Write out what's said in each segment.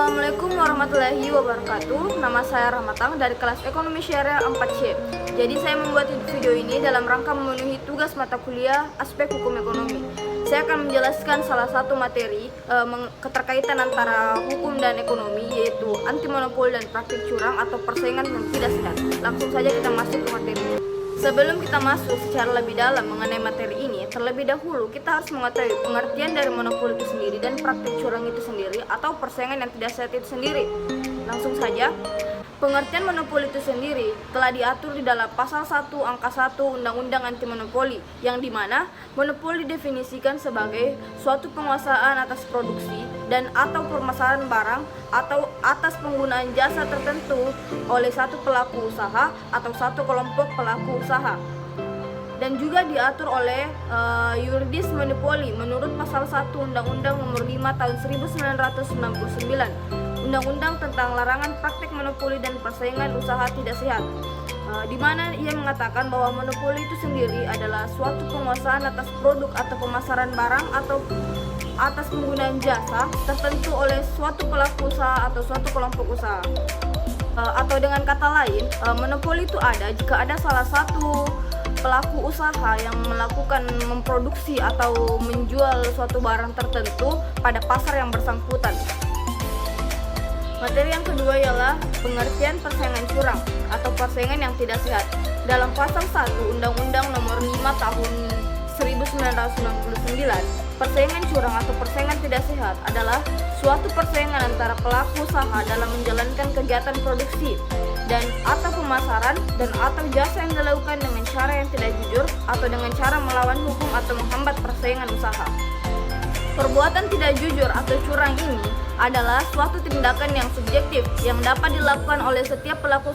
Assalamualaikum warahmatullahi wabarakatuh. Nama saya Rahmatang dari kelas Ekonomi Syariah 4C. Jadi saya membuat video ini dalam rangka memenuhi tugas mata kuliah aspek hukum ekonomi. Saya akan menjelaskan salah satu materi keterkaitan antara hukum dan ekonomi, yaitu anti monopoli dan praktik curang atau persaingan yang tidak sehat. Langsung saja kita masuk ke materinya. Sebelum kita masuk secara lebih dalam mengenai materi ini, terlebih dahulu kita harus mengetahui pengertian dari monopoli itu sendiri dan praktik curang itu sendiri atau persaingan yang tidak sehat itu sendiri. Langsung saja, pengertian monopoli itu sendiri telah diatur di dalam pasal 1 angka 1 Undang-Undang Anti Monopoli, yang dimana monopoli didefinisikan sebagai suatu penguasaan atas produksi dan atau pemasaran barang atau atas penggunaan jasa tertentu oleh satu pelaku usaha atau satu kelompok pelaku usaha, dan juga diatur oleh yuridis monopoli menurut pasal 1 Undang-Undang Nomor 5 Tahun 1999, Undang-Undang tentang larangan praktik monopoli dan persaingan usaha tidak sehat, di mana ia mengatakan bahwa monopoli itu sendiri adalah suatu penguasaan atas produk atau pemasaran barang atau atas penggunaan jasa tertentu oleh suatu pelaku usaha atau suatu kelompok usaha. Atau dengan kata lain, monopoli itu ada jika ada salah satu pelaku usaha yang melakukan memproduksi atau menjual suatu barang tertentu pada pasar yang bersangkutan. Materi yang kedua ialah pengertian persaingan curang atau persaingan yang tidak sehat. Dalam pasal 1 Undang-Undang Nomor 5 Tahun 1999, persaingan curang atau persaingan tidak sehat adalah suatu persaingan antara pelaku usaha dalam menjalankan kegiatan produksi dan atau pemasaran dan atau jasa yang dilakukan dengan cara yang tidak jujur atau dengan cara melawan hukum atau menghambat persaingan usaha. Perbuatan tidak jujur atau curang ini adalah suatu tindakan yang subjektif yang dapat dilakukan oleh setiap pelaku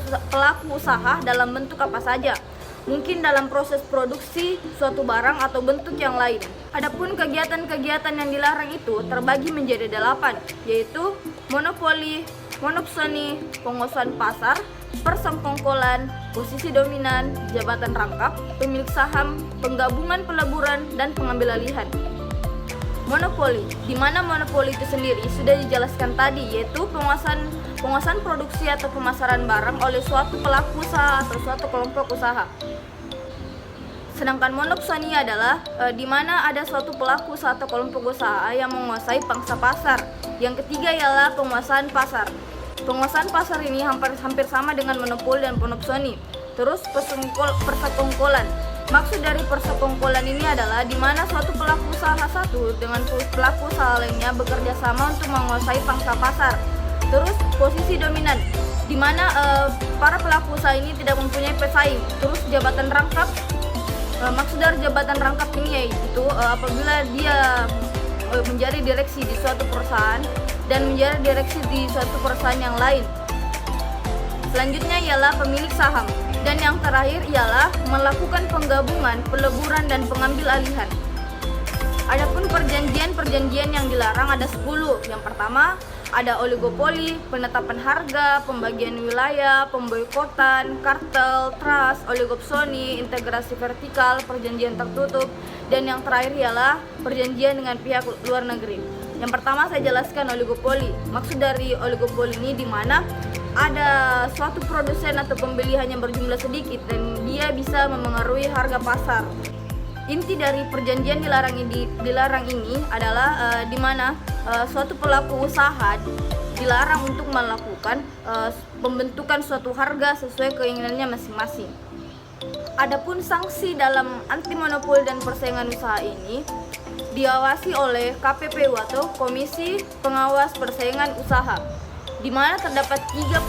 usaha dalam bentuk apa saja, mungkin dalam proses produksi suatu barang atau bentuk yang lain. Adapun kegiatan-kegiatan yang dilarang itu terbagi menjadi 8, yaitu monopoli, monopsoni, penguasaan pasar, persengkongkolan, posisi dominan, jabatan rangkap, pemilik saham, penggabungan peleburan, dan pengambil alihan. Monopoli, di mana monopoli itu sendiri sudah dijelaskan tadi, yaitu penguasaan produksi atau pemasaran barang oleh suatu pelaku usaha atau suatu kelompok usaha. Sedangkan monopsoni adalah di mana ada suatu pelaku usaha atau kelompok usaha yang menguasai pangsa pasar. Yang ketiga ialah penguasaan pasar. Penguasaan pasar ini hampir sama dengan monopoli dan monopsoni. Terus persekongkolan. Maksud dari persekongkolan ini adalah di mana suatu pelaku usaha satu dengan pelaku usaha lainnya bekerja sama untuk menguasai pangsa pasar. Terus posisi dominan, di mana para pelaku usaha ini tidak mempunyai pesaing. Terus jabatan rangkap, maksud dari jabatan rangkap ini yaitu apabila dia menjadi direksi di suatu perusahaan dan menjadi direksi di suatu perusahaan yang lain. Selanjutnya ialah pemilik saham. Dan yang terakhir ialah melakukan penggabungan, peleburan, dan pengambil alihan. Adapun perjanjian yang dilarang ada 10. Yang pertama ada oligopoli, penetapan harga, pembagian wilayah, pemboikotan, kartel, trust, oligopsoni, integrasi vertikal, perjanjian tertutup, dan yang terakhir ialah perjanjian dengan pihak luar negeri. Yang pertama saya jelaskan oligopoli. Maksud dari oligopoli ini di mana ada suatu produsen atau pembeli hanya berjumlah sedikit dan dia bisa memengaruhi harga pasar. Inti dari perjanjian dilarang ini adalah di mana suatu pelaku usaha dilarang untuk melakukan pembentukan suatu harga sesuai keinginannya masing-masing. Adapun sanksi dalam anti monopoli dan persaingan usaha ini diawasi oleh KPPU atau Komisi Pengawas Persaingan Usaha, di mana terdapat 3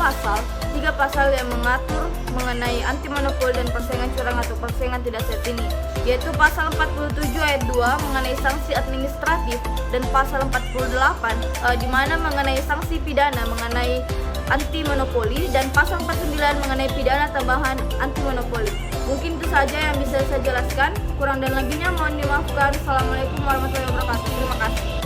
pasal yang mengatur mengenai anti monopoli dan persaingan curang atau persaingan tidak sehat ini, yaitu pasal 47 ayat 2 mengenai sanksi administratif dan pasal 48 di mana mengenai sanksi pidana mengenai anti monopoli dan pasal 49 mengenai pidana tambahan anti monopoli. Mungkin itu saja yang bisa saya jelaskan. Kurang dan lebihnya mohon dimaafkan. Assalamualaikum warahmatullahi wabarakatuh. Terima kasih.